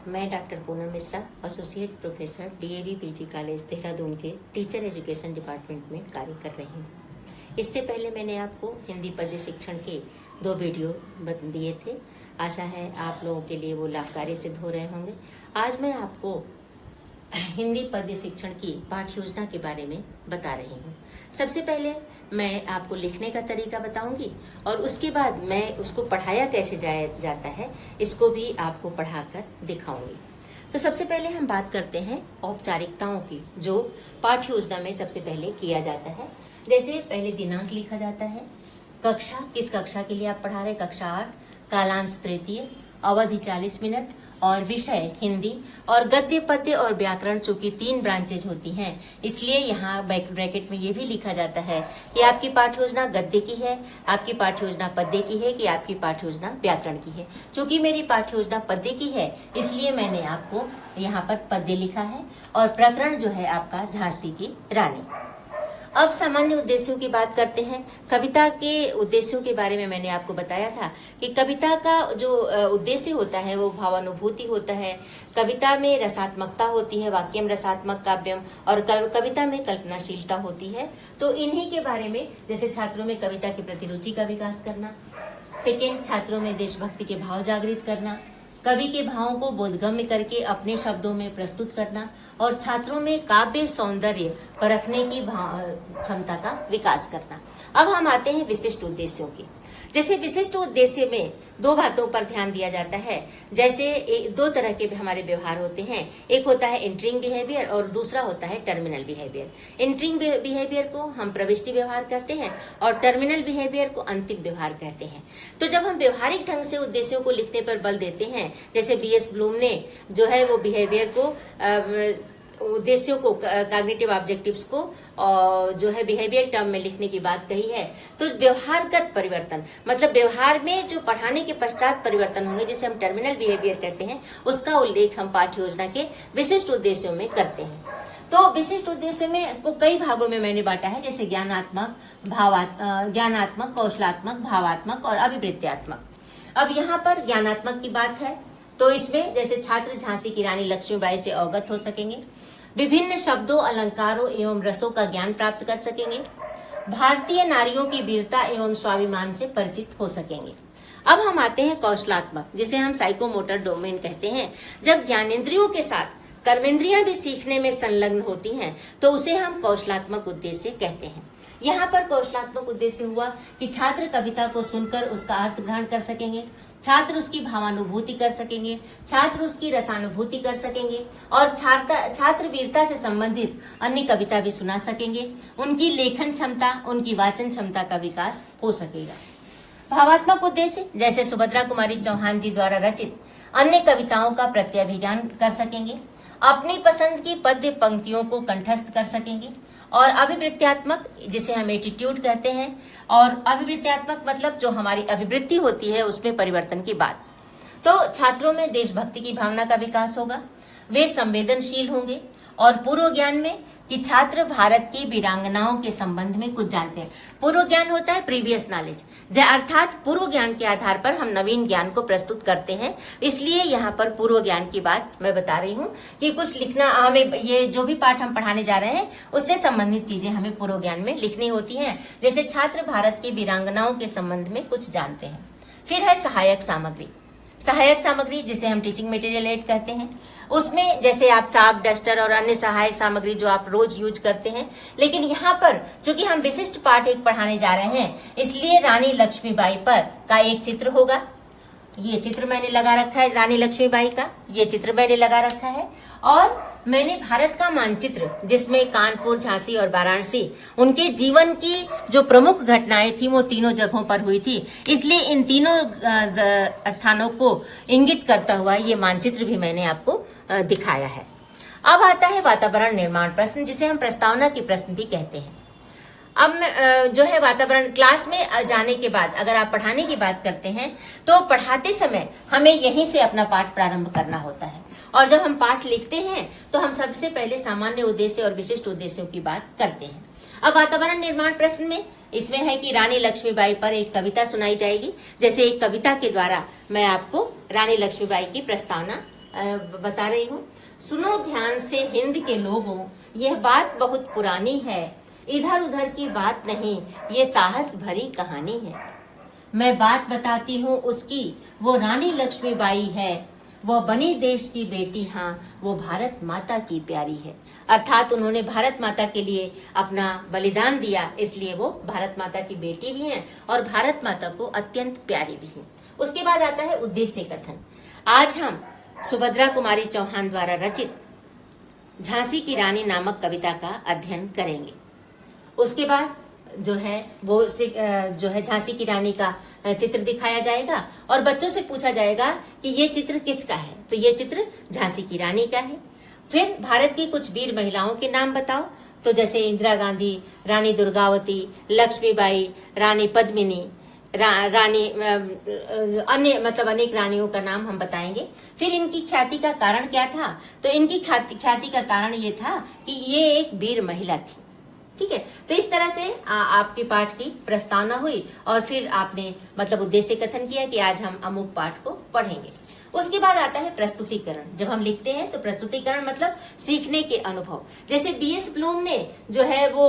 मैं doctor Poonam Mishra, associate professor DAV PG college Dehradun के teacher education department में कार्य कर रही हूँ। इससे पहले मैंने आपको हिंदी पद्य शिक्षण के 2 वीडियो दिए थे। आशा है आप लोगों के लिए वो लाभकारी सिद्ध हो रहे होंगे। आज मैं आपको हिंदी पद्य शिक्षण की पाठ्य योजना के बारे में बता रही हूँ। सबसे पहले मैं आपको लिखने का तरीका बताऊंगी और उसके बाद मैं उसको पढ़ाया कैसे जाता है इसको भी आपको पढ़ाकर दिखाऊंगी। तो सबसे पहले हम बात करते हैं औपचारिकताओं की, जो पाठ्य योजना में सबसे पहले किया जाता है। जैसे पहले दिनांक लिखा जाता है, कक्षा, किस कक्षा के लिए आप पढ़ा रहे, कक्षा 8, कालांश तृतीय, अवधि 40 मिनट और विषय हिंदी, और गद्य पद्य और व्याकरण, चूंकि 3 ब्रांचेज होती हैं इसलिए यहाँ ब्रैकेट में ये भी लिखा जाता है कि आपकी पाठ्य योजना गद्य की है, आपकी पाठ्य योजना पद्य की है कि आपकी पाठ्य योजना व्याकरण की है। चूंकि मेरी पाठ्य योजना पद्य की है इसलिए मैंने आपको यहाँ पर पद्य लिखा है और प्रकरण जो है आपका झांसी की रानी। अब सामान्य उद्देश्यों की बात करते हैं। कविता के उद्देश्यों के बारे में मैंने आपको बताया था कि कविता का जो उद्देश्य होता है वो भावानुभूति होता है। कविता में रसात्मकता होती है, वाक्यम रसात्मक काव्यम, और कविता में कल्पनाशीलता होती है। तो इन्हीं के बारे में, जैसे छात्रों में कविता के प्रति रुचि का विकास करना, सेकेंड छात्रों में देशभक्ति के भाव जागृत करना, कवि के भावों को बोधगम्य करके अपने शब्दों में प्रस्तुत करना, और छात्रों में काव्य सौंदर्य परखने की क्षमता का विकास करना। अब हम आते हैं विशिष्ट उद्देश्यों की। जैसे विशिष्ट उद्देश्य में 2 बातों पर ध्यान दिया जाता है। जैसे 2 तरह के हमारे व्यवहार होते हैं, एक होता है एंटरिंग बिहेवियर और दूसरा होता है टर्मिनल बिहेवियर। एंटरिंग बिहेवियर को हम प्रविष्टि व्यवहार कहते हैं और टर्मिनल बिहेवियर को अंतिम व्यवहार कहते हैं। तो जब हम व्यवहारिक ढंग से उद्देश्यों को लिखने पर बल देते हैं, जैसे बीएस ब्लूम ने जो है वो बिहेवियर को, उद्देश्यों को, कॉग्निटिव ऑब्जेक्टिव्स को जो है बिहेवियर टर्म में लिखने की बात कही है, तो व्यवहारगत परिवर्तन मतलब व्यवहार में जो पढ़ाने के पश्चात परिवर्तन होंगे, जिसे हम टर्मिनल बिहेवियर कहते हैं, उसका उल्लेख हम पाठ्य योजना के विशिष्ट उद्देश्यों में करते हैं। तो विशिष्ट उद्देश्य में को कई भागों में मैंने बांटा है, जैसे ज्ञानात्मक, कौशलात्मक, भावात्मक और अभिवृत्त्यात्मक। अब यहाँ पर ज्ञानात्मक की बात है तो इसमें जैसे छात्र झांसी की रानी लक्ष्मीबाई से अवगत हो सकेंगे, विभिन्न शब्दों, अलंकारों एवं रसों का ज्ञान प्राप्त कर सकेंगे, भारतीय नारियों की वीरता एवं स्वाभिमान से परिचित हो सकेंगे। अब हम आते हैं कौशलात्मक, जिसे हम साइकोमोटर डोमेन कहते हैं। जब ज्ञानेंद्रियों के साथ कर्मेंद्रियां भी सीखने में संलग्न होती हैं तो उसे हम कौशलात्मक उद्देश्य कहते हैं। यहाँ पर कौशलात्मक उद्देश्य हुआ कि छात्र कविता को सुनकर उसका अर्थ ग्रहण कर सकेंगे, छात्र उसकी भावानुभूति कर सकेंगे, छात्र उसकी रसानुभूति कर सकेंगे और छात्र वीरता से संबंधित अन्य कविता भी सुना सकेंगे। उनकी लेखन क्षमता, उनकी वाचन क्षमता का विकास हो सकेगा। भावात्मक उद्देश्य, जैसे सुभद्रा कुमारी चौहान जी द्वारा रचित अन्य कविताओं का प्रत्यभिज्ञान कर सकेंगे, अपनी पसंद की पद्य पंक्तियों को कंठस्थ कर सकेंगे। और अभिवृत्त्यात्मक, जिसे हम एटीट्यूड कहते हैं, और अभिवृत्त्यात्मक मतलब जो हमारी अभिवृत्ति होती है उसमें परिवर्तन की बात। तो छात्रों में देशभक्ति की भावना का विकास होगा, वे संवेदनशील होंगे, और पूर्व ज्ञान में कि छात्र भारत की वीरांगनाओं के संबंध में कुछ जानते हैं। पूर्व ज्ञान होता है प्रीवियस नॉलेज, अर्थात पूर्व ज्ञान के आधार पर हम नवीन ज्ञान को प्रस्तुत करते हैं। इसलिए यहाँ पर पूर्व ज्ञान की बात मैं बता रही हूँ कि कुछ लिखना, हमें ये जो भी पाठ हम पढ़ाने जा रहे हैं उससे संबंधित चीजें हमें पूर्व ज्ञान में लिखनी होती हैं। जैसे छात्र भारत की वीरांगनाओं के संबंध में कुछ जानते हैं। फिर है सहायक सामग्री। सहायक सामग्री, जिसे हम टीचिंग मटेरियल एड कहते हैं, उसमें जैसे आप चाक, डस्टर और अन्य सहायक सामग्री जो आप रोज यूज करते हैं। लेकिन यहाँ पर चूंकि हम विशिष्ट पाठ एक पढ़ाने जा रहे हैं इसलिए रानी लक्ष्मीबाई पर का एक चित्र होगा। ये चित्र मैंने लगा रखा है रानी लक्ष्मीबाई का, ये चित्र मैंने लगा रखा है। और मैंने भारत का मानचित्र, जिसमें कानपुर, झांसी और वाराणसी, उनके जीवन की जो प्रमुख घटनाएं थी वो तीनों जगहों पर हुई थी, इसलिए इन तीनों स्थानों को इंगित करता हुआ ये मानचित्र भी मैंने आपको दिखाया है। अब आता है वातावरण निर्माण प्रश्न, जिसे हम प्रस्तावना की प्रश्न भी कहते हैं। अब जो है वातावरण, क्लास में जाने के बाद अगर आप पढ़ाने की बात करते हैं तो पढ़ाते समय हमें यहीं से अपना पाठ प्रारंभ करना होता है, और जब हम पाठ लिखते हैं तो हम सबसे पहले सामान्य उद्देश्य और विशिष्ट उद्देश्यों की बात करते हैं। अब वातावरण निर्माण प्रश्न में इसमें है कि रानी लक्ष्मीबाई पर एक कविता सुनाई जाएगी। जैसे एक कविता के द्वारा मैं आपको रानी लक्ष्मीबाई की प्रस्तावना बता रही हूँ। सुनो ध्यान से हिंद के लोगों, यह बात बहुत पुरानी है, इधर उधर की बात नहीं, ये साहस भरी कहानी है। मैं बात बताती हूँ उसकी, वो रानी लक्ष्मीबाई है, वो बनी देश की बेटी, हाँ वो भारत माता की प्यारी है। अर्थात उन्होंने भारत माता के लिए अपना बलिदान दिया, इसलिए वो भारत माता की बेटी भी हैं और भारत माता को अत्यंत प्यारी भी हैं। उसके बाद आता है उद्देश्य कथन। आज हम सुभद्रा कुमारी चौहान द्वारा रचित झांसी की रानी नामक कविता का अध्ययन करेंगे। उसके बाद जो है वो जो है झांसी की रानी का चित्र दिखाया जाएगा और बच्चों से पूछा जाएगा कि ये चित्र किसका है, तो ये चित्र झांसी की रानी का है। फिर भारत की कुछ वीर महिलाओं के नाम बताओ, तो जैसे इंदिरा गांधी, रानी दुर्गावती, लक्ष्मीबाई, रानी पद्मिनी, रानी अन्य मतलब अनेक रानियों का नाम हम बताएंगे। फिर इनकी ख्याति का कारण क्या था, तो इनकी ख्याति का कारण ये था कि ये एक वीर महिला थी। ठीक है, तो इस तरह से आपके पाठ की प्रस्तावना हुई और फिर आपने मतलब उद्देश्य कथन किया कि आज हम अमुक पाठ को पढ़ेंगे। उसके बाद आता है प्रस्तुतिकरण। जब हम लिखते हैं तो प्रस्तुतिकरण मतलब सीखने के अनुभव। जैसे बीएस ब्लूम ने जो है वो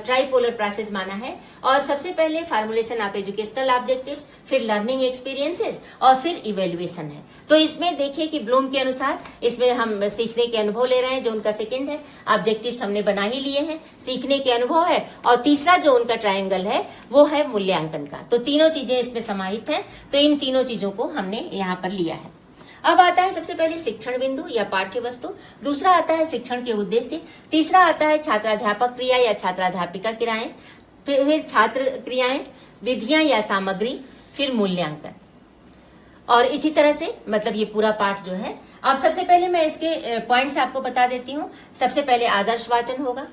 ट्राइपोलर प्रोसेस माना है और सबसे पहले फार्मुलेशन ऑफ एजुकेशनल ऑब्जेक्टिव्स, फिर लर्निंग एक्सपीरियंसेस और फिर इवेल्युएशन है। तो इसमें देखिए कि ब्लूम के अनुसार इसमें हम सीखने के अनुभव ले रहे हैं, जो उनका सेकंड है। ऑब्जेक्टिव्स हमने बना ही लिए हैं, सीखने के अनुभव है और तीसरा जो उनका ट्रायंगल है वो है मूल्यांकन का। तो तीनों चीजें इसमें समाहित हैं, तो इन तीनों चीजों को हमने यहाँ पर लिया है। अब आता है सबसे पहले शिक्षण बिंदु या पाठ्य वस्तु, दूसरा आता है शिक्षण के उद्देश्य, तीसरा आता है छात्राध्यापक क्रिया या छात्राध्यापिका क्रियाएं, फिर छात्र क्रियाएं, विधियां या सामग्री, फिर मूल्यांकन। और इसी तरह से मतलब ये पूरा पाठ जो है। अब सबसे पहले मैं इसके पॉइंट्स आपको बता देती हूँ। सबसे पहले आदर्श वाचन होगा,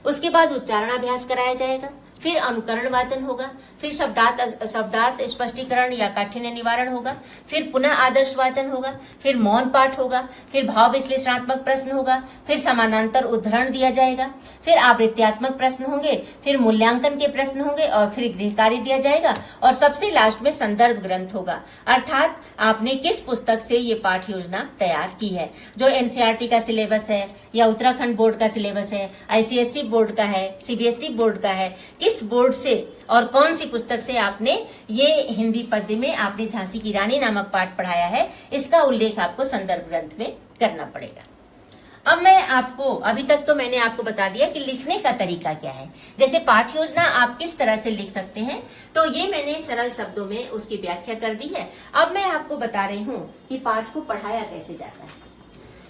उसके बाद उच्चारणाभ्यास कराया जाएगा, फिर अनुकरण वाचन होगा, फिर शब्दार्थ स्पष्टीकरण या काठिन्य निवारण होगा, फिर पुनः आदर्श वाचन होगा, फिर मौन पाठ होगा, फिर भाव विश्लेषणात्मक प्रश्न होगा, फिर समानांतर उद्धरण दिया जाएगा, फिर आवृत्त्यात्मक प्रश्न होंगे, फिर मूल्यांकन के प्रश्न होंगे और फिर गृह कार्य दिया जाएगा और सबसे लास्ट में संदर्भ ग्रंथ होगा। अर्थात आपने किस पुस्तक से ये पाठ योजना तैयार की है, जो एनसीईआरटी का सिलेबस है या उत्तराखंड बोर्ड का सिलेबस है, आईसीएसई बोर्ड का है, सीबीएसई बोर्ड का है, किस बोर्ड से और कौन सी पुस्तक से आपने ये हिंदी पद्य में आपने झांसी की रानी नामक पाठ पढ़ाया है, इसका उल्लेख आपको संदर्भ ग्रंथ में करना पड़ेगा। अब मैं आपको अभी तक तो मैंने आपको बता दिया कि लिखने का तरीका क्या है, जैसे पाठ योजना आप किस तरह से लिख सकते हैं, तो ये मैंने सरल शब्दों में उसकी व्याख्या कर दी है। अब मैं आपको बता रही हूँ कि पाठ को पढ़ाया कैसे जाता है।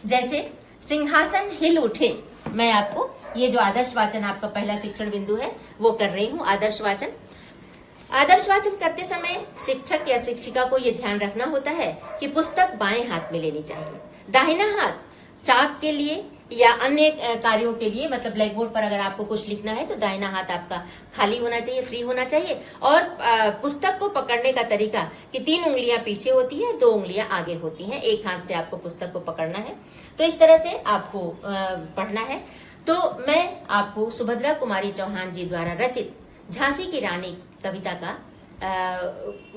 जैसे सिंहासन हिल उठे, मैं आपको ये जो आदर्श वाचन आपका पहला शिक्षण बिंदु है वो कर रही हूँ। आदर्श वाचन करते समय शिक्षक या शिक्षिका को ये ध्यान रखना होता है कि पुस्तक बाएं हाथ में लेनी चाहिए। दाहिना हाथ चाक के लिए या अन्य कार्यों के लिए, मतलब ब्लैक बोर्ड पर अगर आपको कुछ लिखना है तो दाहिना हाथ आपका खाली होना चाहिए, फ्री होना चाहिए। और पुस्तक को पकड़ने का तरीका कि 3 उंगलियां पीछे होती है, 2 उंगलियां आगे होती हैं, एक हाथ से आपको पुस्तक को पकड़ना है। तो इस तरह से आपको पढ़ना है। तो मैं आपको सुभद्रा कुमारी चौहान जी द्वारा रचित झांसी की रानी कविता का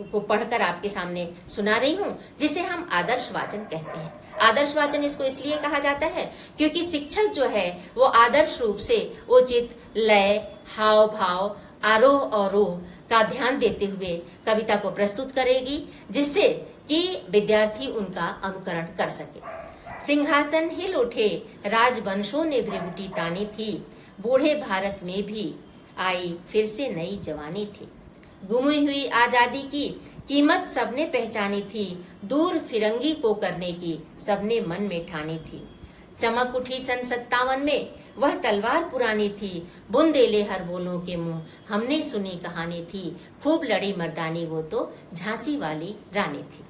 को पढ़कर आपके सामने सुना रही हूँ, जिसे हम आदर्श वाचन कहते हैं। आदर्श वाचन इसको इसलिए कहा जाता है क्योंकि शिक्षक जो है वो आदर्श रूप से उचित लय, हाव भाव, आरोह और रोह का ध्यान देते हुए कविता को प्रस्तुत करेगी, जिससे कि विद्यार्थी उनका अनुकरण कर सके। सिंहासन हिल उठे, राजवंशों ने भृगुटी तानी थी, बूढ़े भारत में भी आई फिर से नई जवानी थी। गुमी हुई आजादी की कीमत सबने पहचानी थी, दूर फिरंगी को करने की सबने मन में ठानी थी। चमक उठी सन 57 में, वह तलवार पुरानी थी, बुंदेले हर बोलों के मुंह हमने सुनी कहानी थी, खूब लड़ी मर्दानी वो तो झांसी वाली रानी थी।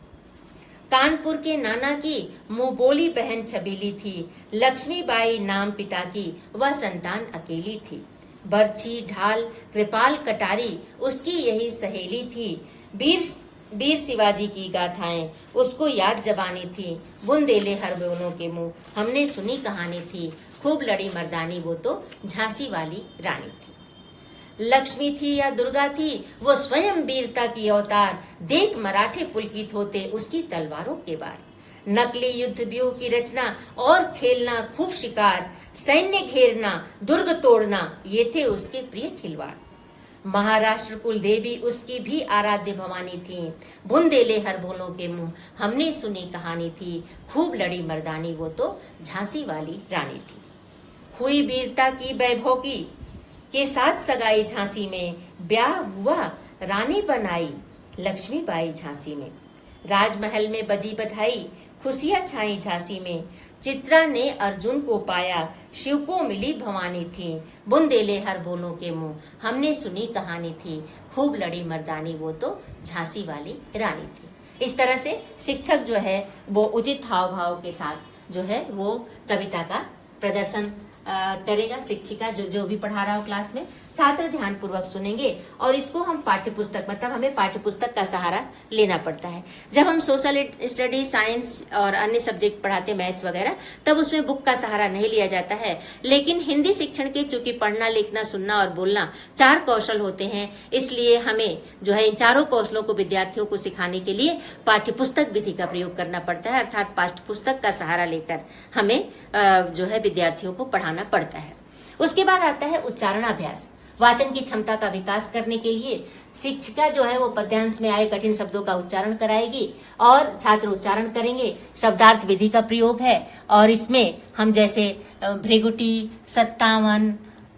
कानपुर के नाना की मुंह बोली बहन छबीली थी, लक्ष्मीबाई नाम पिता की वह संतान अकेली थी। बर्छी ढाल कृपाल कटारी उसकी यही सहेली थी, वीर शिवाजी की गाथाएं उसको याद जबानी थी, बुंदेले हर बोलों के मुंह हमने सुनी कहानी थी, खूब लड़ी मर्दानी वो तो झांसी वाली रानी थी। लक्ष्मी थी या दुर्गा थी वो स्वयं वीरता की अवतार, देख मराठे पुलकित होते उसकी तलवारों के बार। नकली युद्ध व्यूह की रचना और खेलना खूब शिकार, सैन्य घेरना, दुर्ग तोड़ना, ये थे उसके प्रिय खिलवाड़। महाराष्ट्र कुल देवी उसकी भी आराध्य भवानी थी, बुंदेले हर बोलों के मुंह हमने सुनी कहानी थी, खूब लड़ी मर्दानी वो तो झांसी वाली रानी थी। हुई वीरता की वैभव की के साथ सगाई झांसी में, ब्याह हुआ रानी बनाई लक्ष्मीबाई झांसी में। राजमहल में बजी बधाई, खुशियां छाई झांसी में, चित्रा ने अर्जुन को पाया, शिव को मिली भवानी थी, बुंदेले हर बोलों के मुंह हमने सुनी कहानी थी, खूब लड़ी मर्दानी वो तो झांसी वाली रानी थी। इस तरह से शिक्षक जो है वो उचित हाव भाव के साथ जो है वो कविता का प्रदर्शन करेगा। शिक्षिका जो भी पढ़ा रहा हो क्लास में, छात्र ध्यान पूर्वक सुनेंगे और इसको हम पाठ्य पुस्तक, मतलब हमें पाठ्य पुस्तक का सहारा लेना पड़ता है। जब हम सोशल स्टडी, साइंस और अन्य सब्जेक्ट पढ़ाते, मैथ्स वगैरह, तब उसमें बुक का सहारा नहीं लिया जाता है। लेकिन हिंदी शिक्षण के चूंकि पढ़ना, लिखना, सुनना और बोलना 4 कौशल होते हैं, इसलिए हमें जो है इन चारों कौशलों को विद्यार्थियों को सिखाने के लिए पाठ्य पुस्तक विधि का प्रयोग करना पड़ता है, अर्थात पाठ्य पुस्तक का सहारा लेकर हमें जो है विद्यार्थियों को पढ़ाना पड़ता है। उसके बाद आता है उच्चारणाभ्यास। वाचन की क्षमता का विकास करने के लिए शिक्षिका जो है वो पद्यांश में आए कठिन शब्दों का उच्चारण कराएगी और छात्र उच्चारण करेंगे। शब्दार्थ विधि का प्रयोग है और इसमें हम जैसे भृगुटी, 57,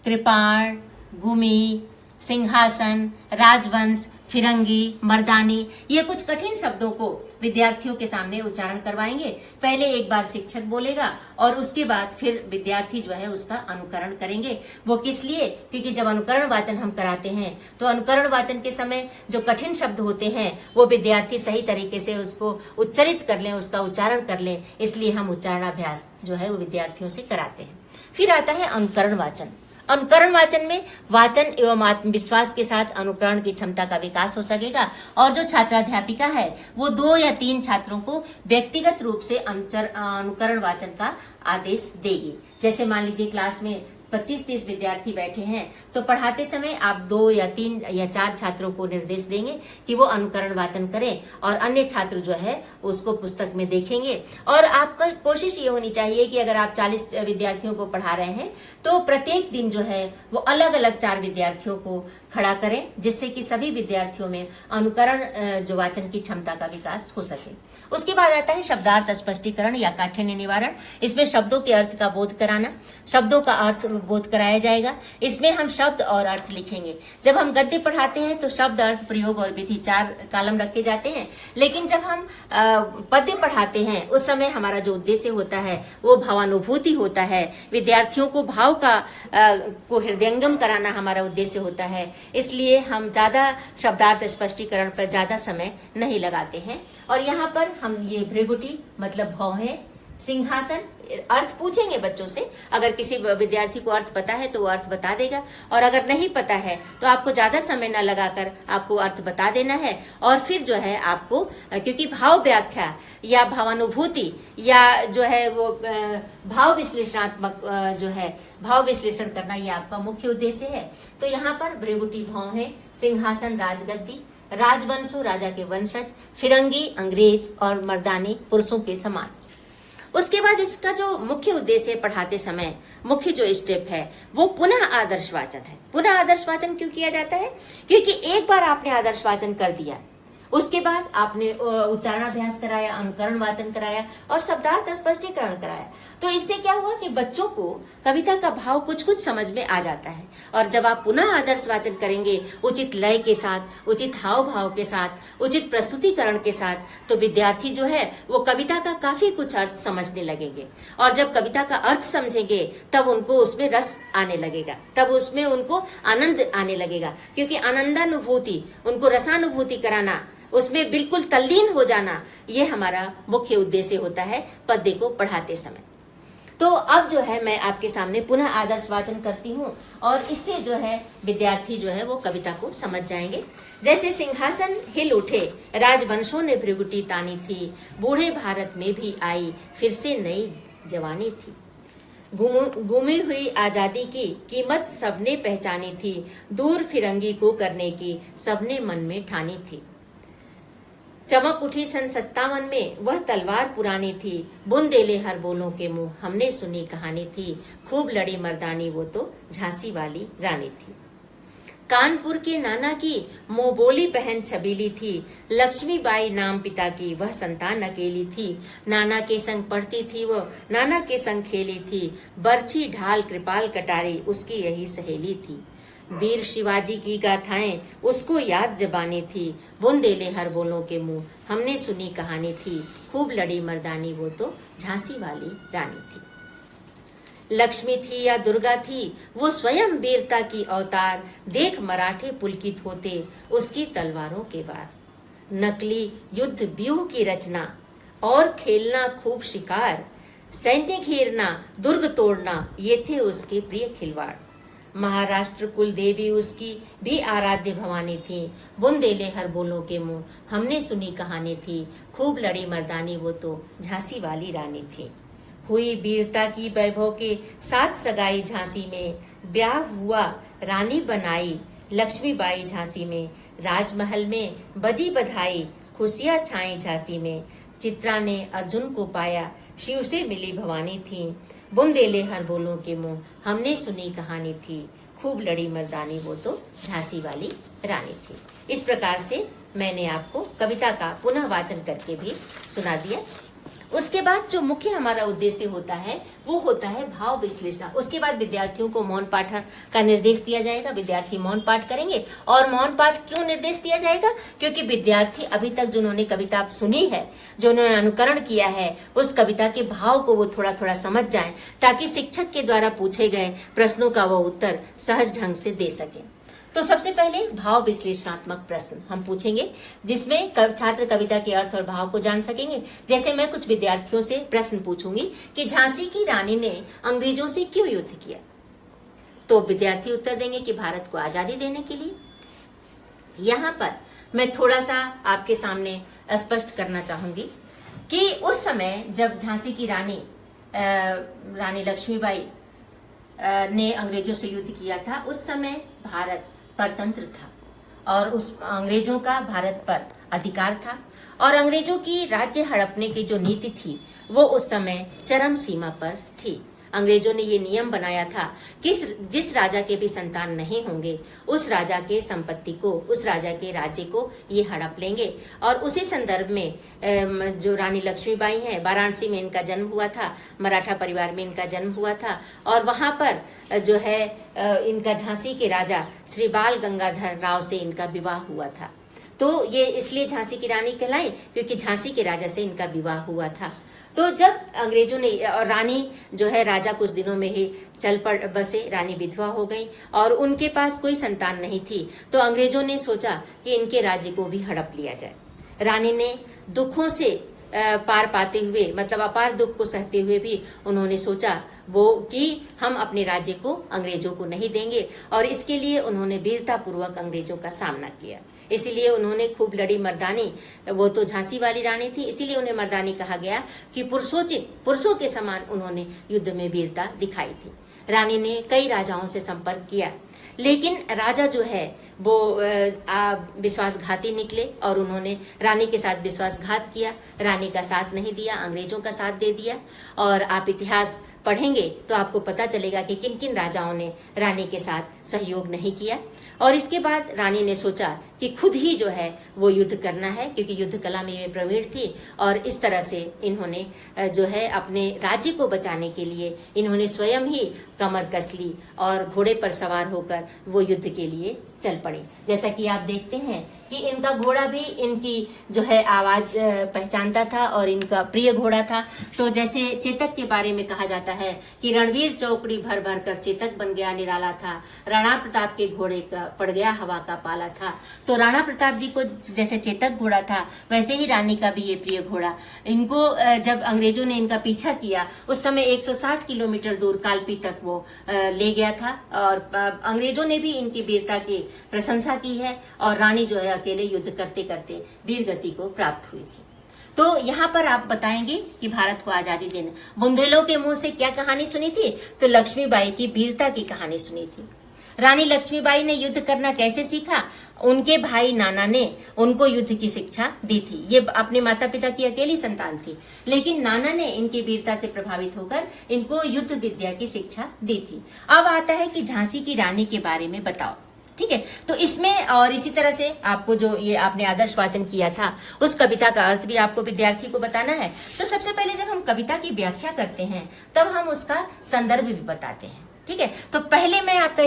कृपाण, भूमि, सिंहासन, राजवंश, फिरंगी, मर्दानी, ये कुछ कठिन शब्दों को विद्यार्थियों के सामने उच्चारण करवाएंगे। पहले एक बार शिक्षक बोलेगा और उसके बाद फिर विद्यार्थी जो है उसका अनुकरण करेंगे। वो किस लिए? क्योंकि जब अनुकरण वाचन हम कराते हैं तो अनुकरण वाचन के समय जो कठिन शब्द होते हैं वो विद्यार्थी सही तरीके से उसको उच्चरित कर लें, उसका उच्चारण कर लें, इसलिए हम उच्चारणाभ्यास जो है वो विद्यार्थियों से कराते हैं। फिर आता है अनुकरण वाचन। अनुकरण वाचन में वाचन एवं आत्मविश्वास के साथ अनुकरण की क्षमता का विकास हो सकेगा और जो छात्राध्यापिका है वो 2 या 3 छात्रों को व्यक्तिगत रूप से अनुकरण वाचन का आदेश देगी। जैसे मान लीजिए क्लास में 25-30 विद्यार्थी बैठे हैं तो पढ़ाते समय आप 2 या 3 या 4 छात्रों को निर्देश देंगे कि वो अनुकरण वाचन करें और अन्य छात्र जो है उसको पुस्तक में देखेंगे। और आपका कोशिश ये होनी चाहिए कि अगर आप 40 विद्यार्थियों को पढ़ा रहे हैं तो प्रत्येक दिन जो है वो अलग अलग 4 विद्यार्थियों को खड़ा करें, जिससे कि सभी विद्यार्थियों में अनुकरण जो वाचन की क्षमता का विकास हो सके। उसके बाद आता है शब्दार्थ स्पष्टीकरण या काठिन्य निवारण। इसमें शब्दों के अर्थ का बोध कराना, शब्दों का अर्थ बोध कराया जाएगा। इसमें हम शब्द और अर्थ लिखेंगे। जब हम गद्य पढ़ाते हैं तो शब्द, अर्थ, प्रयोग और विधि 4 कॉलम रखे जाते हैं, लेकिन जब हम पद्य पढ़ाते हैं उस समय हमारा जो उद्देश्य होता है वो भावानुभूति होता है। विद्यार्थियों को भाव का को हृदयंगम कराना हमारा उद्देश्य होता है, इसलिए हम ज्यादा शब्दार्थ स्पष्टीकरण पर ज्यादा समय नहीं लगाते हैं। और यहाँ पर हम ये भृगुटी मतलब भौहें, सिंहासन, अर्थ पूछेंगे बच्चों से। अगर किसी विद्यार्थी को अर्थ पता है तो वो अर्थ बता देगा और अगर नहीं पता है तो आपको ज्यादा समय न लगाकर आपको अर्थ बता देना है। और फिर जो है आपको, क्योंकि भाव व्याख्या या भावानुभूति या जो है वो भाव विश्लेषणात्मक जो है भाव विश्लेषण करना ये आपका मुख्य उद्देश्य है। तो यहाँ पर भृगुटी भौहें, सिंहासन राजगद्दी, राजवंशो राजा के वंशज, फिरंगी अंग्रेज और मर्दानी पुरुषों के समान। उसके बाद इसका जो मुख्य उद्देश्य है पढ़ाते समय, मुख्य जो स्टेप है वो पुनः आदर्श वाचन है। पुनः आदर्श वाचन क्यों किया जाता है? क्योंकि एक बार आपने आदर्श वाचन कर दिया, उसके बाद आपने उच्चारणाभ्यास कराया, अनुकरण वाचन कराया और शब्दार्थ स्पष्टीकरण कराया, तो इससे क्या हुआ कि बच्चों को कविता का भाव कुछ कुछ समझ में आ जाता है। और जब आप पुनः आदर्श वाचन करेंगे उचित लय के साथ, उचित हाव भाव के साथ, उचित प्रस्तुतिकरण के साथ, तो विद्यार्थी जो है वो कविता का काफी कुछ अर्थ समझने लगेंगे। और जब कविता का अर्थ समझेंगे तब उनको उसमें रस आने लगेगा, तब उसमें उनको आनंद आने लगेगा, क्योंकि आनंदानुभूति, उनको रसानुभूति कराना, उसमें बिल्कुल तल्लीन हो जाना, ये हमारा मुख्य उद्देश्य होता है पद्य को पढ़ाते समय। तो अब जो है मैं आपके सामने पुनः आदर्श वाचन करती हूँ और इससे जो है विद्यार्थी जो है वो कविता को समझ जाएंगे। जैसे सिंहासन हिल उठे, राजवंशों ने भृगुटी तानी थी, बूढ़े भारत में भी आई फिर से नई जवानी थी। गुमी हुई आजादी की कीमत सबने पहचानी थी, दूर फिरंगी को करने की सबने मन में ठानी थी। चमक उठी सन 57 में, वह तलवार पुरानी थी, बुंदेले हर बोलों के मुंह, हमने सुनी कहानी थी, खूब लड़ी मर्दानी वो तो झांसी वाली रानी थी। कानपुर के नाना की मुंह बोली बहन छबीली थी, लक्ष्मीबाई नाम पिता की, वह संतान अकेली थी, नाना के संग पढ़ती थी वो, नाना के संग खेली थी, बर्छी ढाल कृपाल कटारी उसकी यही सहेली थी। वीर शिवाजी की गाथाएं उसको याद जबानी थी, बुंदेले हर बोलों के मुंह, हमने सुनी कहानी थी, खूब लड़ी मर्दानी वो तो झांसी वाली रानी थी। लक्ष्मी थी या दुर्गा थी, वो स्वयं वीरता की अवतार, देख मराठे पुलकित होते उसकी तलवारों के वार। नकली युद्ध व्यूह की रचना और खेलना खूब शिकार, सैन्य घेरना दुर्ग तोड़ना ये थे उसके प्रिय खिलवाड़। महाराष्ट्र कुल देवी उसकी भी आराध्य भवानी थी, बुंदेले हर बोलों के मुंह, हमने सुनी कहानी थी, खूब लड़ी मर्दानी वो तो झांसी वाली रानी थी। हुई वीरता की वैभव के साथ सगाई झांसी में, ब्याह हुआ रानी बनाई लक्ष्मीबाई झांसी में, राजमहल में बजी बधाई खुशियां छाई झांसी में। चित्रा ने अर्जुन को पाया, शिव से मिली भवानी थी, बुंदेले हर बोलों के मुंह, हमने सुनी कहानी थी, खूब लड़ी मर्दानी वो तो झांसी वाली रानी थी। इस प्रकार से मैंने आपको कविता का पुनः वाचन करके भी सुना दिया। उसके बाद जो मुख्य हमारा उद्देश्य होता है वो होता है भाव विश्लेषण। उसके बाद विद्यार्थियों को मौन पाठ का निर्देश दिया जाएगा, विद्यार्थी मौन पाठ करेंगे। और मौन पाठ क्यों निर्देश दिया जाएगा? क्योंकि विद्यार्थी अभी तक जिन्होंने कविता सुनी है, जो उन्होंने अनुकरण किया है, उस कविता के भाव को वो थोड़ा थोड़ा समझ जाएं, ताकि शिक्षक के द्वारा पूछे गए प्रश्नों का वो उत्तर सहज ढंग से दे सके। तो सबसे पहले भाव विश्लेषणात्मक प्रश्न हम पूछेंगे, जिसमें छात्र कविता के अर्थ और भाव को जान सकेंगे। जैसे मैं कुछ विद्यार्थियों से प्रश्न पूछूंगी कि झांसी की रानी ने अंग्रेजों से क्यों युद्ध किया, तो विद्यार्थी उत्तर देंगे कि भारत को आजादी देने के लिए। यहाँ पर मैं थोड़ा सा आपके सामने स्पष्ट करना चाहूंगी कि उस समय जब झांसी की रानी लक्ष्मीबाई ने अंग्रेजों से युद्ध किया था, उस समय भारत परतंत्र था और उस अंग्रेजों का भारत पर अधिकार था, और अंग्रेजों की राज्य हड़पने की जो नीति थी वो उस समय चरम सीमा पर थी। अंग्रेजों ने ये नियम बनाया था कि जिस राजा के भी संतान नहीं होंगे, उस राजा के संपत्ति को, उस राजा के राज्य को ये हड़प लेंगे। और उसी संदर्भ में जो रानी लक्ष्मीबाई हैं, वाराणसी में इनका जन्म हुआ था, मराठा परिवार में इनका जन्म हुआ था, और वहाँ पर जो है इनका झांसी के राजा श्री बाल गंगाधर राव से इनका विवाह हुआ था। तो ये इसलिए झांसी की रानी कहलाई क्योंकि झांसी के राजा से इनका विवाह हुआ था। तो जब अंग्रेजों ने, और रानी जो है राजा कुछ दिनों में ही चल पड़ बसे, रानी विधवा हो गई और उनके पास कोई संतान नहीं थी, तो अंग्रेजों ने सोचा कि इनके राज्य को भी हड़प लिया जाए। रानी ने दुखों से पार पाते हुए, मतलब अपार दुख को सहते हुए भी उन्होंने सोचा वो कि हम अपने राज्य को अंग्रेजों को नहीं देंगे, और इसके लिए उन्होंने वीरता पूर्वक अंग्रेजों का सामना किया। इसीलिए उन्होंने खूब लड़ी मर्दानी, वो तो झांसी वाली रानी थी, इसीलिए उन्हें मर्दानी कहा गया कि पुरुषों के समान उन्होंने युद्ध में वीरता दिखाई थी। रानी ने कई राजाओं से संपर्क किया, लेकिन राजा जो है वो विश्वासघाती निकले और उन्होंने रानी के साथ विश्वासघात किया, रानी का साथ नहीं दिया, अंग्रेजों का साथ दे दिया। और आप इतिहास पढ़ेंगे तो आपको पता चलेगा कि किन किन राजाओं ने रानी के साथ सहयोग नहीं किया। और इसके बाद रानी ने सोचा कि खुद ही जो है वो युद्ध करना है, क्योंकि युद्ध कला में ये प्रवीण थी, और इस तरह से इन्होंने जो है अपने राज्य को बचाने के लिए इन्होंने स्वयं ही कमर कस ली और घोड़े पर सवार होकर वो युद्ध के लिए चल पड़ी। जैसा कि आप देखते हैं कि इनका घोड़ा भी इनकी जो है आवाज पहचानता था और इनका प्रिय घोड़ा था। तो जैसे चेतक के बारे में कहा जाता है कि रणवीर चौकड़ी भर भर कर चेतक बन गया निराला था, राणा प्रताप के घोड़े का पड़ गया हवा का पाला था। तो राणा प्रताप जी को जैसे चेतक घोड़ा था, वैसे ही रानी का भी ये प्रिय घोड़ा। इनको जब अंग्रेजों ने इनका पीछा किया, उस समय 160 किलोमीटर दूर कालपी तक वो ले गया था, और अंग्रेजों ने भी इनकी वीरता की प्रशंसा की है, और रानी जो है अकेले युद्ध करते करते वीर गति को प्राप्त हुई थी। तो यहाँ पर आप बताएंगे कि भारत को आजादी देने, बुंदेलों के मुंह से क्या कहानी सुनी थी? तो लक्ष्मीबाई की वीरता की कहानी सुनी थी। रानी लक्ष्मीबाई ने युद्ध करना कैसे सीखा? उनके भाई नाना ने उनको युद्ध की शिक्षा दी थी। ये अपने माता पिता की अकेली संतान थी, लेकिन नाना ने इनकी वीरता से प्रभावित होकर इनको युद्ध विद्या की शिक्षा दी थी। अब आता है कि झांसी की रानी के बारे में बताओ। ठीक है, तो इसमें और इसी तरह से आपको जो ये आपने आदर्श वाचन किया था उस कविता का अर्थ भी आपको विद्यार्थी को बताना है। तो सबसे पहले जब हम कविता की व्याख्या करते हैं तब हम उसका संदर्भ भी बताते हैं। ठीक है, तो पहले मैं आपका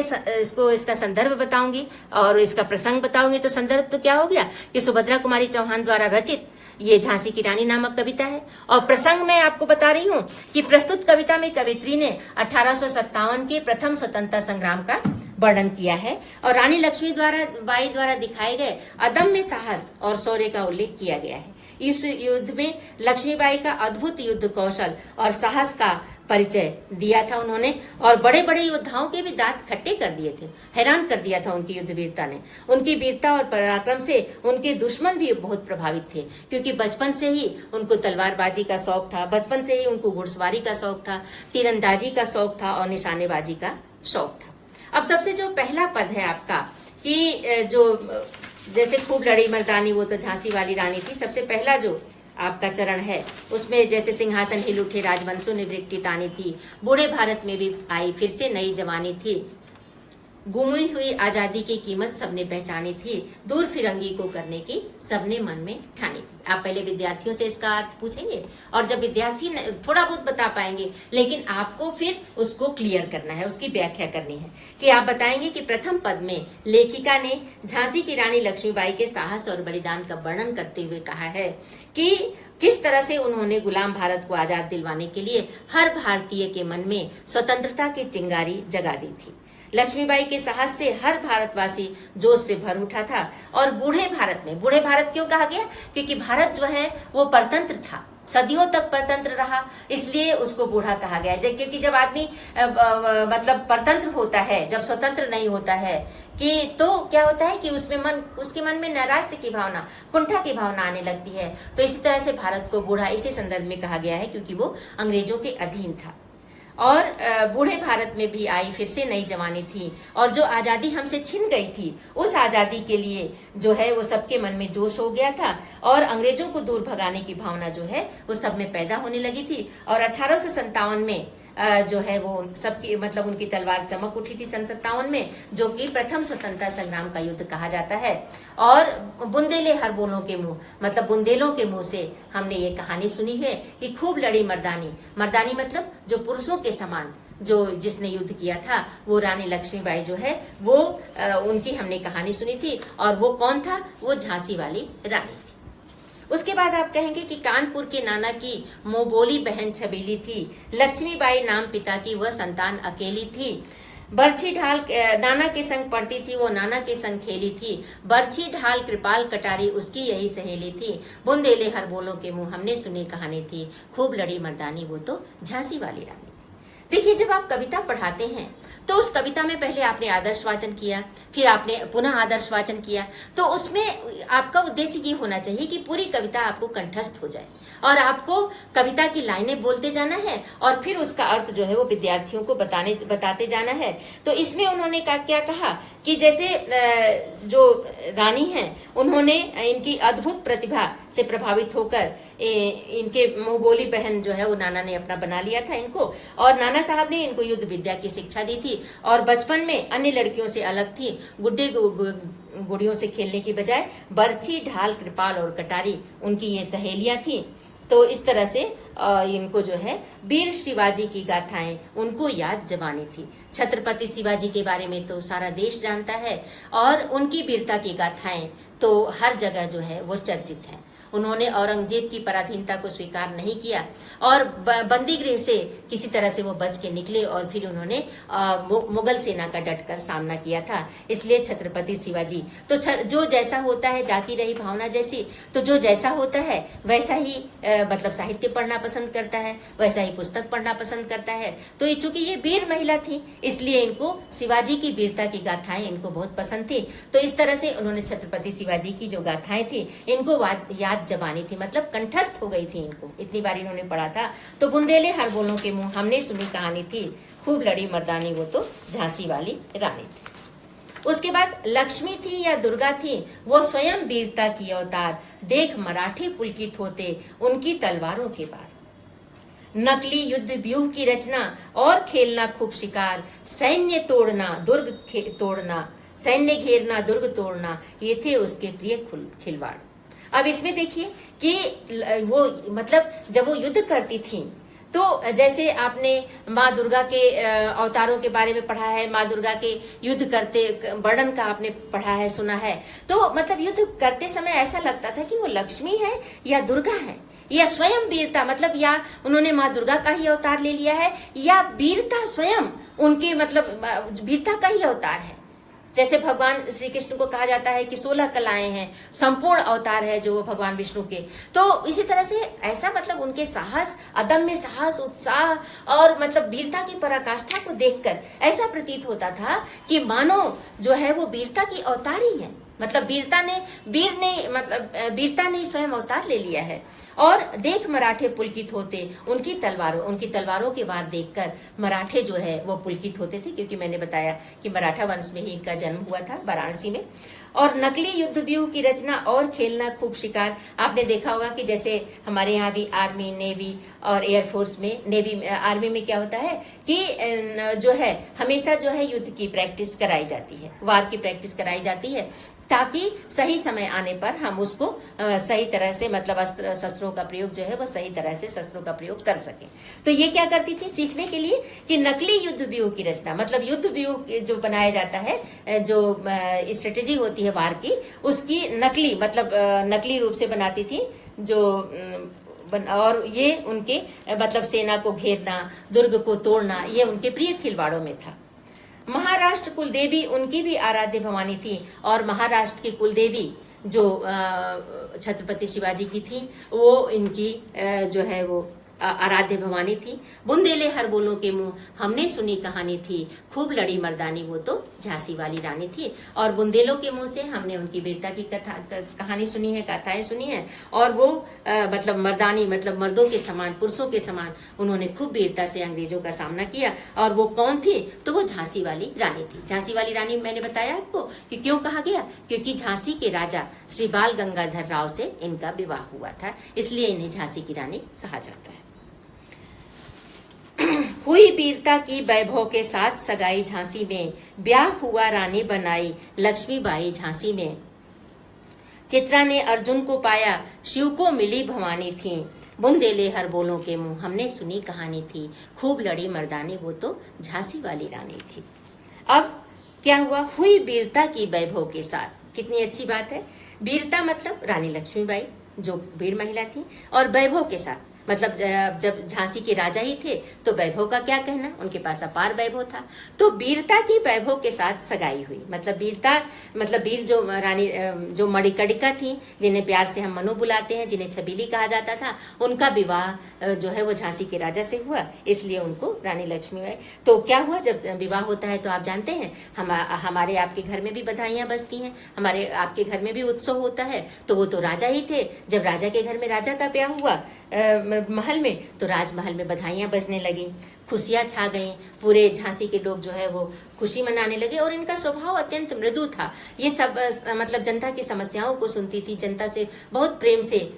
इसका संदर्भ बताऊंगी और इसका प्रसंग बताऊंगी। तो संदर्भ तो क्या हो गया कि सुभद्रा कुमारी चौहान द्वारा रचित ये झांसी की रानी नामक कविता है। और प्रसंग मैं आपको बता रही हूँ कि प्रस्तुत कविता में कवित्री ने 1857 के प्रथम स्वतंत्रता संग्राम का वर्णन किया है और रानी लक्ष्मीबाई द्वारा दिखाए गए अदम्य साहस और शौर्य का उल्लेख किया गया है। इस युद्ध में लक्ष्मीबाई का अद्भुत युद्ध कौशल और साहस का परिचय दिया था उन्होंने, और बड़े बड़े योद्धाओं के भी दांत खट्टे कर दिए थे, हैरान कर दिया था उनकी युद्ध वीरता ने। उनकी वीरता और पराक्रम से उनके दुश्मन भी बहुत प्रभावित थे, क्योंकि बचपन से ही उनको तलवारबाजी का शौक था, बचपन से ही उनको घुड़सवारी का शौक था, तीरंदाजी का शौक था और निशानेबाजी का शौक था। अब सबसे जो पहला पद है आपका कि जो जैसे खूब लड़ी मर्दानी वो तो झांसी वाली रानी थी। सबसे पहला जो आपका चरण है उसमें जैसे सिंहासन हिल उठे राजवंशों ने वृक्ति तानी थी, बूढ़े भारत में भी आई फिर से नई जवानी थी, गुमी हुई आजादी की कीमत सबने पहचानी थी, दूर फिरंगी को करने की सबने मन में ठानी थी। आप पहले विद्यार्थियों से इसका अर्थ पूछेंगे और जब विद्यार्थी थोड़ा बहुत बता पाएंगे, लेकिन आपको फिर उसको क्लियर करना है, उसकी व्याख्या करनी है कि आप बताएंगे कि प्रथम पद में लेखिका ने झांसी की रानी लक्ष्मीबाई के साहस और बलिदान का वर्णन करते हुए कहा है कि किस तरह से उन्होंने गुलाम भारत को आजाद दिलवाने के लिए हर भारतीय के मन में स्वतंत्रता की चिंगारी जगा दी थी। लक्ष्मीबाई के साहस से हर भारतवासी जोश से भर उठा था। और बूढ़े भारत क्यों कहा गया? क्योंकि भारत जो है वो परतंत्र था, सदियों तक परतंत्र रहा, इसलिए उसको बूढ़ा कहा गया। क्योंकि जब आदमी मतलब परतंत्र होता है, जब स्वतंत्र नहीं होता है कि तो क्या होता है कि उसके मन में नैराश्य की भावना, कुंठा की भावना आने लगती है। तो इसी तरह से भारत को बूढ़ा इसी संदर्भ में कहा गया है, क्योंकि वो अंग्रेजों के अधीन था। और बूढ़े भारत में भी आई फिर से नई जवानी थी, और जो आज़ादी हमसे छिन गई थी उस आज़ादी के लिए जो है वो सबके मन में जोश हो गया था, और अंग्रेजों को दूर भगाने की भावना जो है वो सब में पैदा होने लगी थी। और 1857 में जो है वो सबकी मतलब उनकी तलवार चमक उठी थी सन 57 में, जो कि प्रथम स्वतंत्रता संग्राम का युद्ध कहा जाता है। और बुंदेले हर बोलों के मुंह मतलब बुंदेलों के मुंह से हमने ये कहानी सुनी है कि खूब लड़ी मर्दानी मतलब जो पुरुषों के समान जो जिसने युद्ध किया था वो रानी लक्ष्मीबाई जो है वो उनकी हमने कहानी सुनी थी। और वो कौन था? वो झांसी वाली रानी। उसके बाद आप कहेंगे कि कानपुर के नाना की मोबोली बहन छबीली थी, लक्ष्मीबाई नाम पिता की वह संतान अकेली थी, बर्छी ढाल नाना के संग पढ़ती थी वो नाना के संग खेली थी, बर्छी ढाल कृपाल कटारी उसकी यही सहेली थी, बुंदेले हर बोलों के मुंह हमने सुनी कहानी थी, खूब लड़ी मर्दानी वो तो झांसी वाली रानी थी। देखिए, जब आप कविता पढ़ाते हैं तो उस कविता में पहले आपने आदर्श वाचन किया, फिर आपने पुनः आदर्श वाचन किया, तो उसमें आपका उद्देश्य ये होना चाहिए कि पूरी कविता आपको कंठस्थ हो जाए और आपको कविता की लाइनें बोलते जाना है और फिर उसका अर्थ जो है वो विद्यार्थियों को बताते जाना है। तो इसमें उन्होंने क्या कहा कि जैसे जो रानी हैं उन्होंने इनकी अद्भुत प्रतिभा से प्रभावित होकर इनके मुंह बोली बहन जो है वो नाना ने अपना बना लिया था इनको, और नाना साहब ने इनको युद्ध विद्या की शिक्षा दी थी और बचपन में अन्य लड़कियों से अलग थी, गुड्डे गुड़ियों से खेलने की बजाय बर्छी ढाल कृपाल और कटारी उनकी ये सहेलियां थी। तो इस तरह से इनको जो है वीर शिवाजी की गाथाएं उनको याद जमानी थी। छत्रपति शिवाजी के बारे में तो सारा देश जानता है और उनकी वीरता की गाथाएं तो हर जगह जो है वो चर्चित हैं। उन्होंने औरंगजेब की पराधीनता को स्वीकार नहीं किया और बंदी गृह से किसी तरह से वो बच के निकले और फिर उन्होंने मुगल सेना का डटकर सामना किया था। इसलिए छत्रपति शिवाजी तो जो जैसा होता है जाकी रही भावना जैसी, तो जो जैसा होता है वैसा ही मतलब साहित्य पढ़ना पसंद करता है, वैसा ही पुस्तक पढ़ना पसंद करता है। तो चूंकि ये वीर महिला थी इसलिए इनको शिवाजी की वीरता की गाथाएं इनको बहुत पसंद थी। तो इस तरह से उन्होंने छत्रपति शिवाजी की जो गाथाएं थी इनको याद जबानी थी, मतलब कंठस्थ हो गई थी इनको, इतनी बार इन्होंने पढ़ा था। तो बुंदेले हर बोलों के मुंह हमने सुनी कहानी थी, खूब लड़ी मर्दानी वो तो झांसी वाली रानी थी। उसके बाद लक्ष्मी थी या दुर्गा थी, वो स्वयं वीरता की अवतार, देख मराठे पुलकित होते उनकी तलवारों के बार। नकली युद्ध व्यूह की रचना और खेलना खूब शिकार, सैन्य तोड़ना दुर्ग तोड़ना, सैन्य घेरना दुर्ग तोड़ना, ये थे उसके प्रिय खिलवाड़। अब इसमें देखिए कि वो मतलब जब वो युद्ध करती थी तो जैसे आपने माँ दुर्गा के अवतारों के बारे में पढ़ा है, माँ दुर्गा के युद्ध करते वर्णन का आपने पढ़ा है, सुना है, तो मतलब युद्ध करते समय ऐसा लगता था कि वो लक्ष्मी है या दुर्गा है या स्वयं वीरता, मतलब या उन्होंने माँ दुर्गा का ही अवतार ले लिया है या वीरता स्वयं उनके मतलब वीरता का ही अवतार है। जैसे भगवान श्री कृष्ण को कहा जाता है कि 16 कलाएं हैं, संपूर्ण अवतार है जो भगवान विष्णु के, तो इसी तरह से ऐसा मतलब उनके साहस, अदम्य साहस, उत्साह और मतलब वीरता की पराकाष्ठा को देखकर ऐसा प्रतीत होता था कि मानो जो है वो वीरता की अवतार ही है, मतलब वीरता ने स्वयं अवतार ले लिया है। और देख मराठे पुलकित होते उनकी तलवारों के वार देखकर मराठे जो है वो पुलकित होते थे, क्योंकि मैंने बताया कि मराठा वंश में ही इनका जन्म हुआ था वाराणसी में। और नकली युद्ध व्यूह की रचना और खेलना खूब शिकार, आपने देखा होगा कि जैसे हमारे यहाँ भी आर्मी, नेवी और एयरफोर्स में, नेवी आर्मी में क्या होता है कि जो है हमेशा जो है युद्ध की प्रैक्टिस कराई जाती है, वार की प्रैक्टिस कराई जाती है, ताकि सही समय आने पर हम उसको सही तरह से मतलब शस्त्रों का प्रयोग जो है वो सही तरह से शस्त्रों का प्रयोग कर सके। तो ये क्या करती थी सीखने के लिए कि नकली युद्ध व्यूह की रचना, मतलब युद्ध व्यूह जो बनाया जाता है, जो स्ट्रेटेजी होती है वार की, उसकी नकली मतलब नकली रूप से बनाती थी जो और ये उनके मतलब सेना को घेरना, दुर्ग को तोड़ना, ये उनके प्रिय खिलवाड़ों में था। महाराष्ट्र कुलदेवी उनकी भी आराध्य भवानी थी, और महाराष्ट्र की कुलदेवी जो छत्रपति शिवाजी की थी वो इनकी जो है वो आराध्य भवानी थी। बुंदेले हर बोलों के मुंह हमने सुनी कहानी थी, खूब लड़ी मर्दानी वो तो झांसी वाली रानी थी। और बुंदेलों के मुंह से हमने उनकी वीरता की कहानी सुनी है, गाथाएं सुनी है, और वो मतलब मर्दानी मतलब मर्दों के समान, पुरुषों के समान उन्होंने खूब वीरता से अंग्रेजों का सामना किया। और वो कौन थी, तो वो झांसी वाली रानी थी। झांसी वाली रानी मैंने बताया आपको कि क्यों कहा गया, क्योंकि झांसी के राजा श्री बाल गंगाधर राव से इनका विवाह हुआ था, इसलिए इन्हें झांसी की रानी कहा जाता है। हुई वीरता की वैभव के साथ सगाई झांसी में, ब्याह हुआ रानी बनाई लक्ष्मीबाई झांसी में। चित्रा ने अर्जुन को पाया, शिव को मिली भवानी थी, बुंदेले हर बोलों के मुंह हमने सुनी कहानी थी, खूब लड़ी मर्दानी वो तो झांसी वाली रानी थी। अब क्या हुआ, हुई वीरता की वैभव के साथ, कितनी अच्छी बात है। वीरता मतलब रानी लक्ष्मीबाई जो वीर महिला थी, और वैभव के साथ मतलब जब झांसी के राजा ही थे तो वैभव का क्या कहना, उनके पास अपार वैभव था। तो वीरता की वैभव के साथ सगाई हुई, मतलब वीरता मतलब वीर जो रानी जो मणिकर्णिका थी, जिन्हें प्यार से हम मनु बुलाते हैं, जिन्हें छबीली कहा जाता था, उनका विवाह जो है वो झांसी के राजा से हुआ, इसलिए उनको रानी लक्ष्मीबाई। तो क्या हुआ, जब विवाह होता है तो आप जानते हैं हमारे आपके घर में भी बधाइयां बजती हैं, हमारे आपके घर में भी उत्सव होता है। तो वो तो राजा ही थे, जब राजा के घर में राजा का ब्याह हुआ महल में, तो राजमहल में बधाइयां बजने लगी, खुशियां छा गईं, पूरे झांसी के लोग जो है वो खुशी मनाने लगे। और इनका स्वभाव अत्यंत मृदु था, ये सब मतलब जनता की समस्याओं को सुनती थी, जनता से बहुत प्रेम से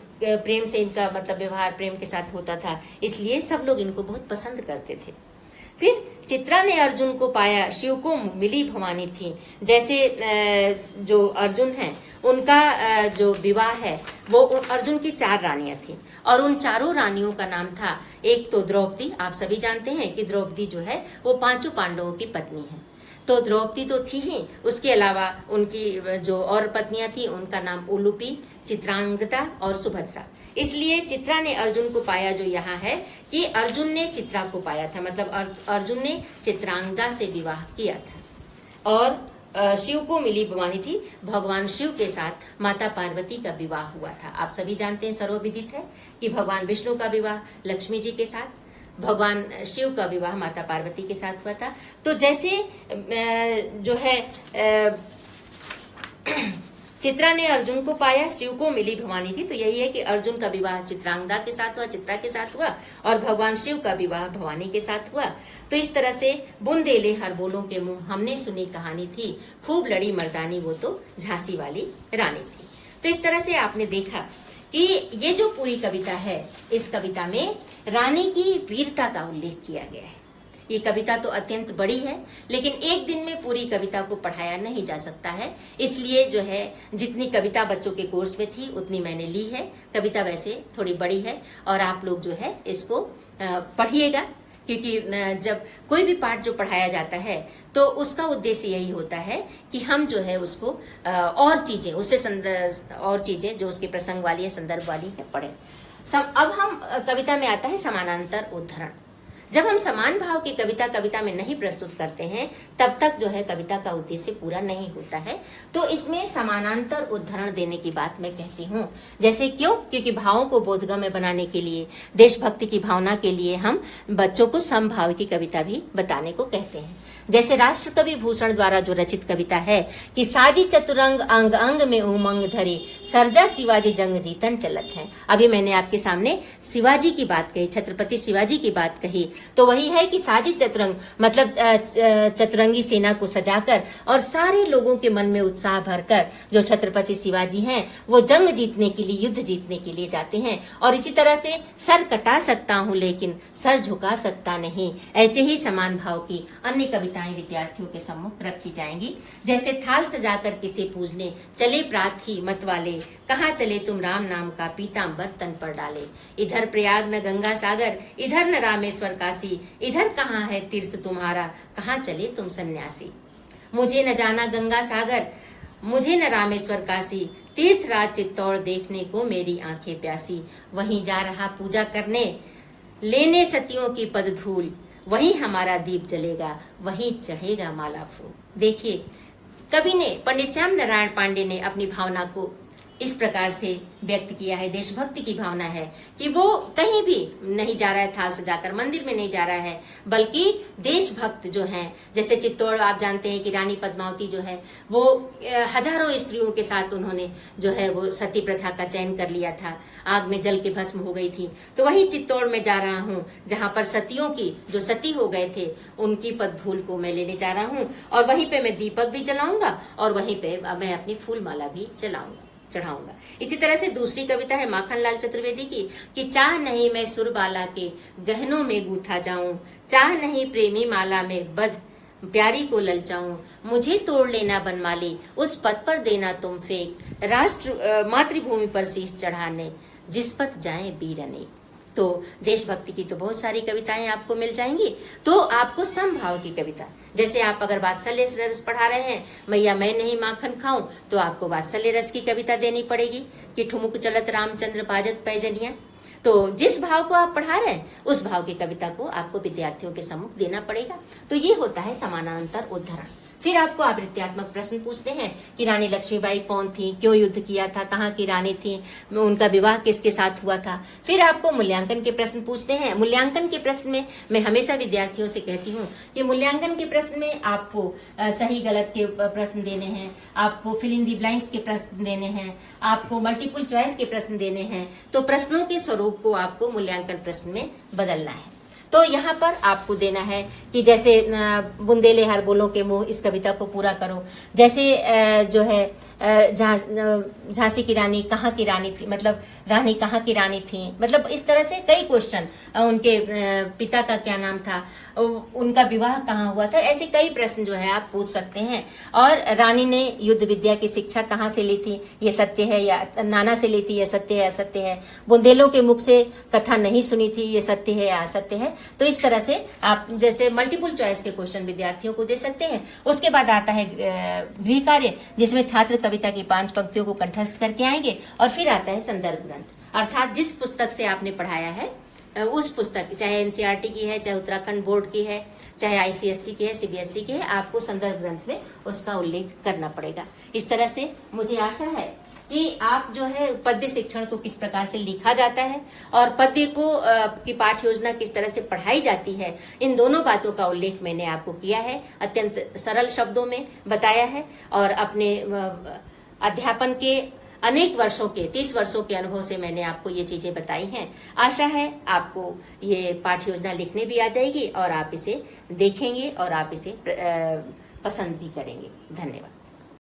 इनका मतलब व्यवहार प्रेम के साथ होता था, इसलिए सब लोग इनको बहुत पसंद करते थे। फिर चित्रा ने अर्जुन को पाया, शिव को मिली भवानी थी। जैसे जो अर्जुन है उनका जो विवाह है वो अर्जुन की 4 रानियां थी, और उन चारों रानियों का नाम था, एक तो द्रौपदी, आप सभी जानते हैं कि द्रौपदी जो है वो 5 पांडवों की पत्नी है। तो द्रौपदी तो थी ही, उसके अलावा उनकी जो और पत्नियां थी उनका नाम उलूपी, चित्रांगदा और सुभद्रा। इसलिए चित्रा ने अर्जुन को पाया जो यहाँ है कि अर्जुन ने चित्रा को पाया था, मतलब अर्जुन ने चित्रांगदा से विवाह किया था। और शिव को मिली भवानी थी, भगवान शिव के साथ माता पार्वती का विवाह हुआ था। आप सभी जानते हैं, सर्वविदित है कि भगवान विष्णु का विवाह लक्ष्मी जी के साथ, भगवान शिव का विवाह माता पार्वती के साथ हुआ था। तो जैसे जो है चित्रा ने अर्जुन को पाया, शिव को मिली भवानी थी। तो यही है कि अर्जुन का विवाह चित्रांगदा के साथ हुआ, चित्रा के साथ हुआ, और भगवान शिव का विवाह भवानी के साथ हुआ। तो इस तरह से बुंदेले हर बोलों के मुंह हमने सुनी कहानी थी, खूब लड़ी मर्दानी वो तो झांसी वाली रानी थी। तो इस तरह से आपने देखा कि ये जो पूरी कविता है, इस कविता में रानी की वीरता का उल्लेख किया गया है। ये कविता तो अत्यंत बड़ी है, लेकिन एक दिन में पूरी कविता को पढ़ाया नहीं जा सकता है, इसलिए जो है जितनी कविता बच्चों के कोर्स में थी उतनी मैंने ली है। कविता वैसे थोड़ी बड़ी है और आप लोग जो है इसको पढ़िएगा, क्योंकि जब कोई भी पाठ जो पढ़ाया जाता है तो उसका उद्देश्य यही होता है कि हम जो है उसको और चीजें उससे और चीजें जो उसके प्रसंग वाली है, संदर्भ वाली है, पढ़ें। अब हम कविता में आता है समानांतर उद्धरण। जब हम समान भाव की कविता में नहीं प्रस्तुत करते हैं तब तक जो है कविता का उद्देश्य पूरा नहीं होता है। तो इसमें समानांतर उद्धरण देने की बात मैं कहती हूँ। जैसे क्यों? क्योंकि भावों को बोधगम्य बनाने के लिए, देशभक्ति की भावना के लिए हम बच्चों को समभाव की कविता भी बताने को कहते हैं। जैसे राष्ट्रकवि भूषण द्वारा जो रचित कविता है कि साजी चतुरंग अंग अंग में उमंग धरे, सर्जा शिवाजी जंग जीतन चलत है। अभी मैंने आपके सामने शिवाजी की बात कही, छत्रपति शिवाजी की बात कही, तो वही है कि साजी चतुरंग मतलब चतुरंगी सेना को सजाकर और सारे लोगों के मन में उत्साह भरकर जो छत्रपति शिवाजी हैं वो जंग जीतने के लिए, युद्ध जीतने के लिए जाते हैं। और इसी तरह से सर कटा सकता हूं लेकिन सर झुका सकता नहीं, ऐसे ही समान भाव की अन्य कविताएं विद्यार्थियों के सम्मुख रखी जाएंगी। जैसे थाल सजाकर किसे पूजने चले प्रार्थी मत वाले, कहाँ चले तुम राम नाम का पीताम्बर तन पर डाले। इधर प्रयाग न गंगा सागर, इधर न रामेश्वर काशी, इधर कहाँ है तीर्थ तुम्हारा, कहाँ चले तुम सन्यासी। मुझे न जाना गंगा सागर, मुझे न रामेश्वर काशी, तीर्थ राज चित्तौड़ देखने को मेरी आंखें प्यासी। वहीं जा रहा पूजा करने, लेने सतियों की पद धूल, वहीं हमारा दीप जलेगा, वहीं चढ़ेगा माला फूल। देखिए, कवि ने, पंडित श्याम नारायण पांडे ने अपनी भावना को इस प्रकार से व्यक्त किया है। देशभक्ति की भावना है कि वो कहीं भी नहीं जा रहा है थाल सजाकर, मंदिर में नहीं जा रहा है, बल्कि देशभक्त जो हैं, जैसे चित्तौड़ आप जानते हैं कि रानी पद्मावती जो है वो हजारों स्त्रियों के साथ उन्होंने जो है वो सती प्रथा का चयन कर लिया था, आग में जल के भस्म हो गई थी। तो वही चित्तौड़ में जा रहा हूँ जहाँ पर सतियों की जो सती हो गए थे उनकी पद धूल को मैं लेने जा रहा हूँ, और वहीं पे मैं दीपक भी जलाऊंगा और वहीं पे मैं अपनी फूल माला भी चढ़ाऊंगा। इसी तरह से दूसरी कविता है माखन लाल चतुर्वेदी की कि चाह नहीं मैं सुरबाला के गहनों में गूथा जाऊं, चाह नहीं प्रेमी माला में बध प्यारी को ललचाऊं, मुझे तोड़ लेना बनमाली उस पद पर देना तुम फेंक, राष्ट्र मातृभूमि पर शीश चढ़ाने जिस पथ जाए वीर अनेक। तो देशभक्ति की तो बहुत सारी कविताएं आपको मिल जाएंगी। तो आपको समभाव की कविता, जैसे आप अगर वात्सल्य रस पढ़ा रहे हैं, मैया मैं नहीं माखन खाऊं, तो आपको वात्सल्य रस की कविता देनी पड़ेगी कि ठुमुक चलत रामचंद्र बाजत पैजनिया। तो जिस भाव को आप पढ़ा रहे हैं उस भाव की कविता को आपको विद्यार्थियों के सम्मुख देना पड़ेगा। तो ये होता है समानांतर उद्धरण। फिर आपको आवृत्त्यात्मक प्रश्न पूछते हैं कि रानी लक्ष्मीबाई कौन थी, क्यों युद्ध किया था, कहाँ की रानी थी, उनका विवाह किसके साथ हुआ था। फिर आपको मूल्यांकन के प्रश्न पूछते हैं। मूल्यांकन के प्रश्न में मैं हमेशा विद्यार्थियों से कहती हूँ कि मूल्यांकन के प्रश्न में आपको सही गलत के प्रश्न देने हैं, आपको फिल इन दी ब्लैंक्स के प्रश्न देने हैं, आपको मल्टीपल चॉइस के प्रश्न देने हैं। तो प्रश्नों के स्वरूप को आपको मूल्यांकन प्रश्न में बदलना है। तो यहाँ पर आपको देना है कि जैसे बुंदेले हर बोलों के मुंह, इस कविता को पूरा करो। जैसे जो है झांसी की रानी कहाँ की रानी थी, मतलब रानी कहाँ की रानी थी, मतलब इस तरह से कई क्वेश्चन। उनके पिता का क्या नाम था, उनका विवाह कहाँ हुआ था, ऐसे कई प्रश्न जो है आप पूछ सकते हैं। और रानी ने युद्ध विद्या की शिक्षा कहाँ से ली थी, ये सत्य है, या नाना से ली थी, ये सत्य है असत्य है। बुंदेलों के मुख से कथा नहीं सुनी थी, ये सत्य है या असत्य है। तो इस तरह से आप जैसे मल्टीपल चॉइस के क्वेश्चन विद्यार्थियों को दे सकते हैं। उसके बाद आता है गृह कार्य, जिसमें छात्र कविता की 5 पंक्तियों को कंठस्थ करके आएंगे। और फिर आता है संदर्भ ग्रंथ, अर्थात जिस पुस्तक से आपने पढ़ाया है उस पुस्तक, चाहे एनसीईआरटी की है, चाहे उत्तराखंड बोर्ड की है, चाहे आईसीएसई की है, सीबीएसई की है, आपको संदर्भ ग्रंथ में उसका उल्लेख करना पड़ेगा। इस तरह से मुझे आशा है कि आप जो है पद्य शिक्षण को किस प्रकार से लिखा जाता है और पद्य को की पाठ्य योजना किस तरह से पढ़ाई जाती है, इन दोनों बातों का उल्लेख मैंने आपको किया है, अत्यंत सरल शब्दों में बताया है। और अपने अध्यापन के अनेक वर्षों के 30 वर्षों के अनुभव से मैंने आपको ये चीजें बताई हैं। आशा है आपको ये पाठ्य योजना लिखने भी आ जाएगी और आप इसे देखेंगे और आप इसे पसंद भी करेंगे। धन्यवाद।